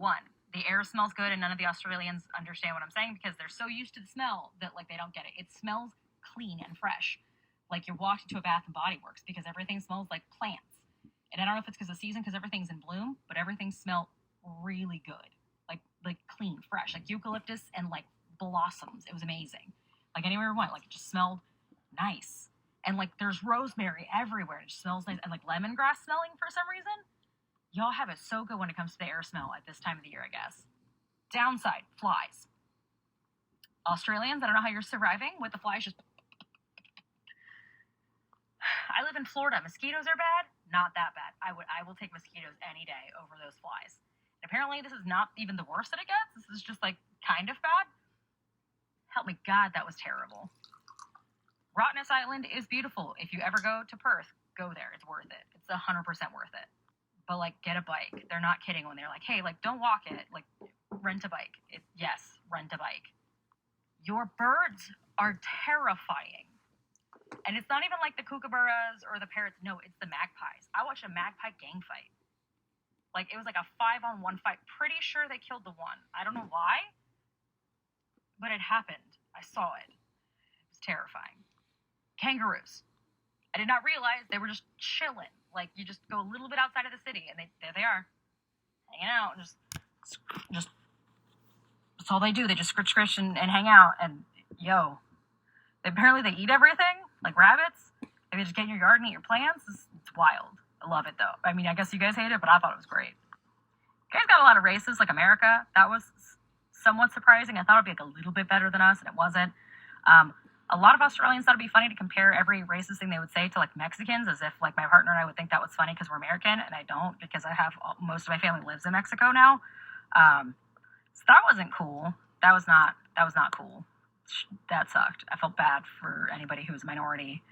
One, the air smells good, and none of the Australians understand what I'm saying because they're so used to the smell that like they don't get it. It smells clean and fresh, like you're walked into a Bath and Body Works because everything smells like plants. And I don't know if it's because of the season, because everything's in bloom, but everything smelled really good, like clean, fresh, like eucalyptus and like blossoms. It was amazing. Like anywhere we went, like it just smelled nice. And like there's rosemary everywhere. It just smells nice, and like lemongrass smelling for some reason. Y'all have it so good when it comes to the air smell at this time of the year, I guess. Downside, flies. Australians, I don't know how you're surviving with the flies. Just I live in Florida. Mosquitoes are bad. Not that bad. I will take mosquitoes any day over those flies. And apparently this is not even the worst that it gets. This is just like kind of bad. Help me God, that was terrible. Rottnest Island is beautiful. If you ever go to Perth, go there. It's worth it. It's 100% worth it. But like, get a bike. They're not kidding when they're like, hey, like, don't walk it. Like, rent a bike. Yes, rent a bike. Your birds are terrifying. And it's not even like the kookaburras or the parrots. No, it's the magpies. I watched a magpie gang fight. Like, it was like a 5-on-1 fight. Pretty sure they killed the one. I don't know why, but it happened. I saw it. It was terrifying. Kangaroos. I did not realize they were just chilling. Like, you just go a little bit outside of the city, and there they are, hanging out. Just that's all they do. They just scritch and hang out. And apparently they eat everything, like rabbits. They just get in your yard and eat your plants. It's wild. I love it though. I mean, I guess you guys hate it, but I thought it was great. You guys got a lot of races, like America. That was somewhat surprising. I thought it'd be like a little bit better than us, and it wasn't. A lot of Australians thought it'd be funny to compare every racist thing they would say to like Mexicans, as if like my partner and I would think that was funny because we're American, and I don't, because I have most of my family lives in Mexico now. So that wasn't cool. That was not cool. That sucked. I felt bad for anybody who was a minority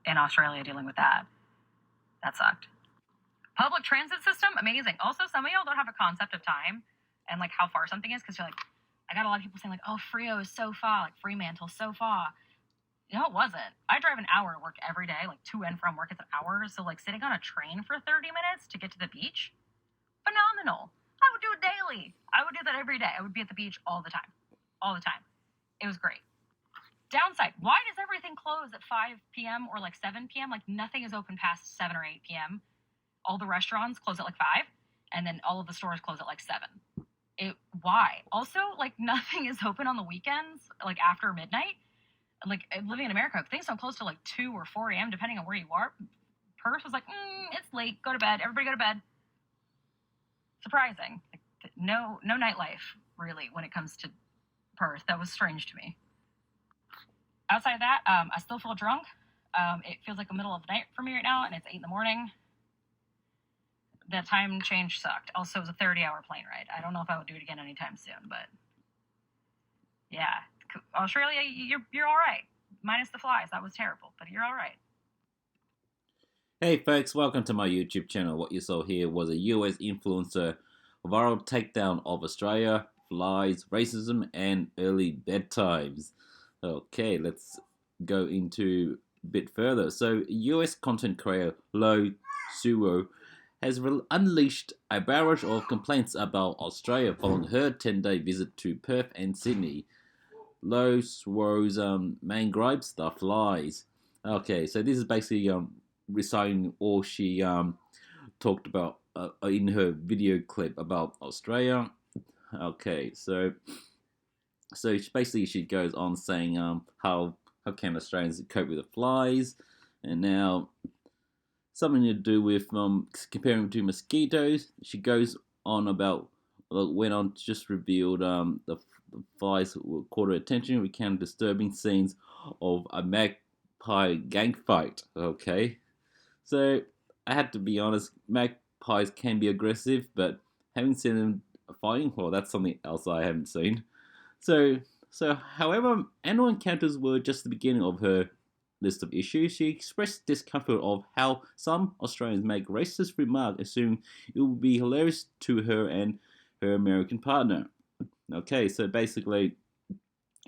in Australia dealing with that. That sucked. Public transit system, amazing. Also, some of y'all don't have a concept of time and like how far something is, because you're like, I got a lot of people saying like, oh, Frio is so far, like Fremantle's so far. No, it wasn't. I drive an hour to work every day, like to and from work is an hour. So like sitting on a train for 30 minutes to get to the beach, phenomenal. I would do it daily. I would do that every day. I would be at the beach all the time. All the time. It was great. Downside, why does everything close at 5 p.m. or like 7 p.m.? Like nothing is open past 7 or 8 p.m. All the restaurants close at like 5, and then all of the stores close at like 7. Why? Also, like nothing is open on the weekends, like after midnight. Like living in America, things don't close till like 2 or 4 a.m. depending on where you are. Perth was like, it's late, go to bed, everybody go to bed. Surprising. Like, no nightlife really when it comes to Perth. That was strange to me. Outside of that, I still feel drunk. It feels like the middle of the night for me right now, and it's 8 in the morning. That time change sucked. Also, it was a 30-hour plane ride. I don't know if I would do it again anytime soon, but yeah. Australia, you're all right. Minus the flies. That was terrible, but you're all right. Hey folks, welcome to my YouTube channel. What you saw here was a US influencer viral takedown of Australia, flies, racism, and early bedtimes. Okay, let's go into a bit further. So, US content creator Lo Suo has unleashed a barrage of complaints about Australia following her 10-day visit to Perth and Sydney. Lo Suo's main gripes, the flies. Okay, so this is basically reciting all she talked about in her video clip about Australia. Okay, so she goes on saying how can Australians cope with the flies, and now something to do with comparing to mosquitoes. She goes on about went on just revealed the flies caught her attention, recounted disturbing scenes of a magpie gang fight. Okay, so I had to be honest, magpies can be aggressive, but having seen them fighting, well, that's something else I haven't seen. So however, animal encounters were just the beginning of her list of issues. She expressed discomfort of how some Australians make racist remarks, assuming it would be hilarious to her and her American partner. Okay, so basically,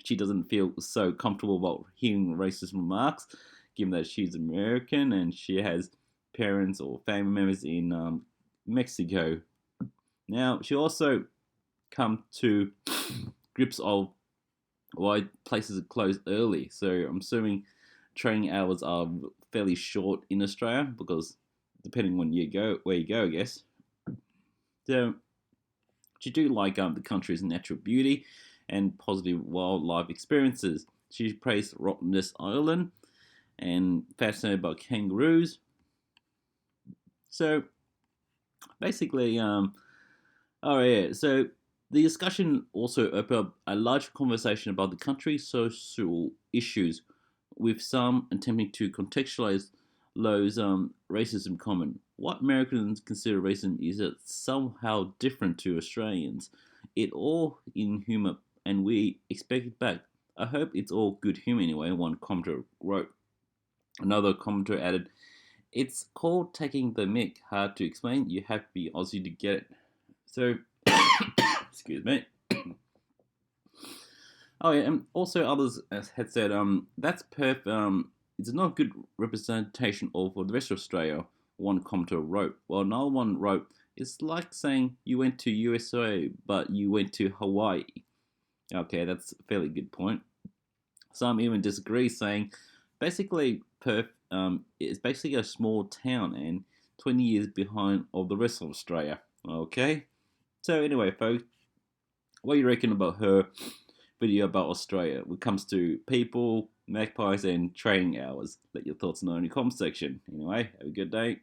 she doesn't feel so comfortable about hearing racist remarks, given that she's American and she has parents or family members in Mexico. Now, she also come to grips of why places are closed early. So I'm assuming training hours are fairly short in Australia because depending on where you go, I guess. So she do like the country's natural beauty and positive wildlife experiences. She praised Rottnest Island and fascinated by kangaroos. So basically, oh yeah, so the discussion also opened up a large conversation about the country's social issues, with some attempting to contextualize Lowe's racism comment. What Americans consider racism is that somehow different to Australians. It all in humour, and we expect it back. I hope it's all good humour anyway, one commenter wrote. Another commenter added, it's called taking the mick. Hard to explain. You have to be Aussie to get it. So, excuse me. Oh yeah, and also others had said, that's perfect. It's not a good representation of for the rest of Australia. One commenter wrote. Well, another one wrote, it's like saying you went to USA, but you went to Hawaii. Okay, that's a fairly good point. Some even disagree, saying basically Perth is basically a small town and 20 years behind of the rest of Australia. Okay, so anyway, folks, what do you reckon about her video about Australia when it comes to people, magpies, and training hours? Let your thoughts know in the comment section. Anyway, have a good day.